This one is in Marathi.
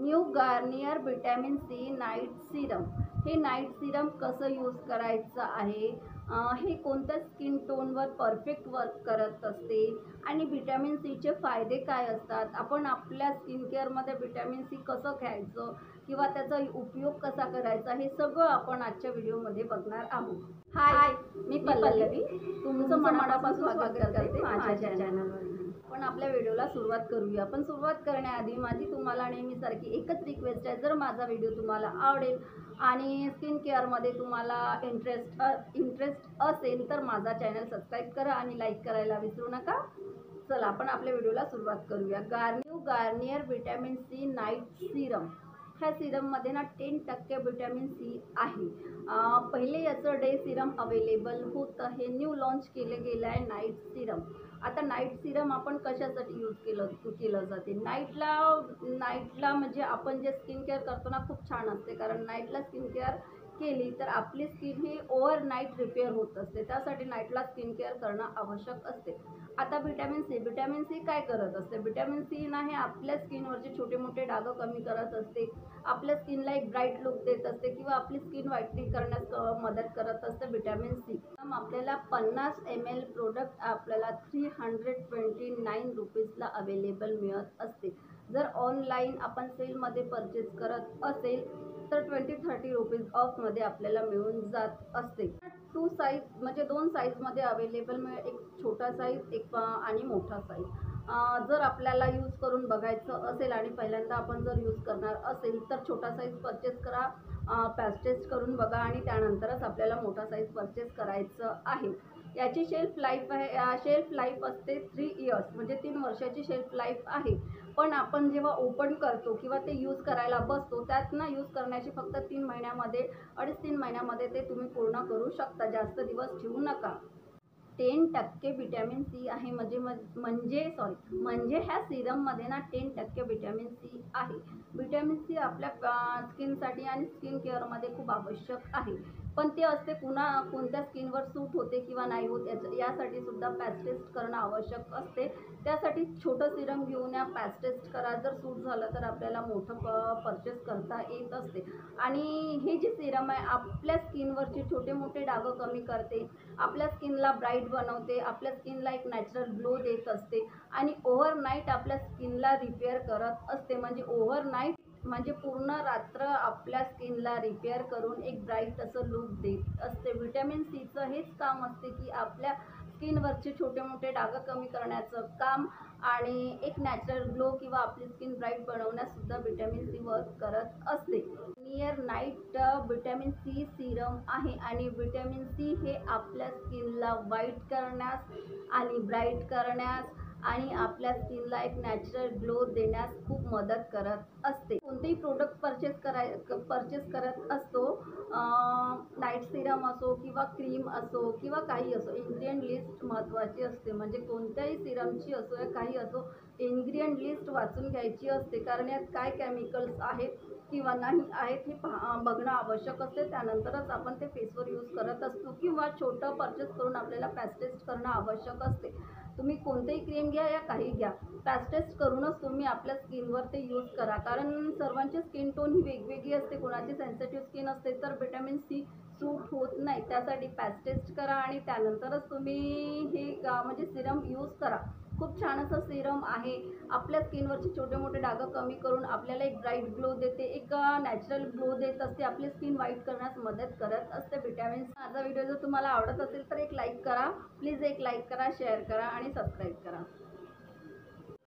New Garnier vitamin C night serum. हे नाईट सिरम कसं यूज करायचं आहे, हे कोणत्या स्किन टोनवर परफेक्ट वर्क करत असते आणि विटॅमिन सीचे फायदे काय असतात, आपण आपल्या स्किन केअरमध्ये विटॅमिन सी कसं घ्यायचं किंवा त्याचा उपयोग कसा करायचा, हे सगळं आपण आजच्या व्हिडिओमध्ये बघणार आहोत। हाय, मी पल्लवी, तुमचं मनापासून स्वागत करते माझ्या चॅनलवर। पण आपल्या व्हिडिओला सुरुवात करूया। पण सुरुवात करण्याआधी माझी तुम्हाला नेहमीसारखी एकच रिक्वेस्ट आहे, जर माझा व्हिडिओ तुम्हाला आवडेल आणि स्किन केअरमध्ये तुम्हाला इंटरेस्ट असेल तर माझा चॅनल सबस्क्राईब करा आणि लाईक करायला विसरू नका। चला आपण आपल्या व्हिडिओला सुरुवात करूया। Garnier vitamin C night serum. ह्या सिरममध्ये ना 10% विटॅमिन सी आहे। पहिले याचं डे सिरम अवेलेबल होतं, हे न्यू लॉन्च केलं गेलं आहे नाईट सिरम। आता नाईट सिरम आपण कशासाठी यूज केलं जाते, नाईटला म्हणजे आपण जे स्किन केअर करतो ना खूप छान असते, कारण नाईटला स्किन केअर केली तर आपली स्किन ही ओव्हरनाईट रिपेअर होत असते, त्यासाठी नाईटला स्किन केअर करणं आवश्यक असते। आता विटॅमिन सी काय करत असते, विटॅमिन सी ना हे आपल्या स्किनवरचे छोटे मोठे डाग कमी करत असते, आपल्या स्किनला एक ब्राईट लुक देत असते किंवा आपली स्किन व्हाईटनिंग करण्यास मदत करत असते विटॅमिन सी। आपल्याला 50 ml प्रोडक्ट आपल्याला 329 रुपीजला अवेलेबल मिळत असते। जर ऑनलाईन आपण सेलमध्ये परचेस करत असेल तर 20-30 रुपीज ऑफमध्ये आपल्याला मिळून जात असते। टू साईज म्हणजे 2 साईजमध्ये अवेलेबल मिळेल, एक छोटा साईज एक आणि मोठा साईज। जर आपल्याला यूज करून बघायचं असेल आणि पहिल्यांदा आपण जर यूज करणार असेल तर छोटा साईज परचेस करा, पॅच टेस्ट करून बघा आणि त्यानंतरच आपल्याला मोठा साईज परचेस करायचं आहे। याची शेल्फ लाईफ असते 3 इयर्स, म्हणजे 3 वर्षाची शेल्फ लाईफ आहे। पण आपण जेव्हा ओपन करतो किंवा ते यूज करायला बसतो त्यातनं यूज करण्याची फक्त 3 महिन्यामध्ये 2.5-3 महिन्यामध्ये ते तुम्ही पूर्ण करू शकता, जास्त दिवस ठेवू नका। 10% विटॅमिन सी आहे, म्हणजे ह्या सिरममध्ये ना 10% विटॅमिन सी आहे। विटॅमिन सी आपल्या स्किनसाठी आणि स्किन केअरमध्ये खूप आवश्यक आहे, पण ते असते कोणत्या स्किनवर सूट होते किंवा नाही होत यासाठी सुद्धा पॅच टेस्ट करणं आवश्यक असते। त्यासाठी छोटं सिरम घेऊन या, पॅच टेस्ट करा, जर सूट झालं तर आपल्याला मोठं परचेस करता येत असते। आणि हे जे सिरम आहे आपल्या स्किनवरचे छोटे मोठे डाग कमी करते, आपल्या स्किनला ब्राईट बनवते, आपल्या स्किनला एक नॅचरल ग्लो देत असते आणि ओव्हरनाईट आपल्या स्किनला रिपेअर करत असते। म्हणजे ओव्हरनाईट म्हणजे पूर्ण रात्र आपल्या स्किनला रिपेअर करून एक ब्राईट असं लुक देत असते। विटॅमिन सीचं हेच काम असते की आपल्या स्किनवरचे छोटे मोठे डाग कमी करण्याचं काम आणि एक नॅचरल ग्लो किंवा आपली स्किन ब्राईट बनवण्यासुद्धा विटॅमिन सी वर्क करत असते। Garnier night vitamin C serum आहे आणि विटॅमिन सी हे आपल्या स्किनला व्हाईट करण्यास आणि ब्राईट करण्यास आणि आपल्या स्किनला एक नॅचरल ग्लो देण्यास खूप मदत करत असते। कोणतेही प्रोडक्ट परचेस करत असतो, नाईट सिरम असो किंवा क्रीम असो किंवा काही असो, इन्ग्रेडियंट लिस्ट महत्त्वाची असते। म्हणजे कोणत्याही सिरमची असो या काही असो, इन्ग्रेडियंट लिस्ट वाचून घ्यायची असते, कारण यात काय केमिकल्स आहेत किंवा नाही आहेत हे बघणं आवश्यक असते। त्यानंतरच आपण ते फेसवर यूज करत असतो किंवा छोटं परचेस करून आपल्याला पॅच टेस्ट करणं आवश्यक असते। तुम्ही कोणतेही क्रीम घ्या या काही घ्या, पॅच टेस्ट करूनच तुम्ही आपल्या स्किनवर ते यूज करा, कारण सर्वांची स्किन टोन ही वेगवेगळी असते, कोणाची सेन्सिटिव्ह स्किन असते तर विटॅमिन सी सूट होत नाही, त्यासाठी पॅच टेस्ट करा आणि त्यानंतरच तुम्ही हे म्हणजे सिरम यूज करा। खूप छान असं सिरम आहे, आपल्या स्किनवरचे छोटे मोठे डाग कमी करून आपल्याला एक ब्राईट ग्लो देते, एक नॅचरल ग्लो देत असते, आपली स्किन व्हाईट करण्यास मदत करत असते विटॅमिन सी। माझा व्हिडिओ जर तुम्हाला आवडत असेल तर एक लाईक करा, प्लीज एक लाईक करा, शेअर करा आणि सबस्क्राईब करा।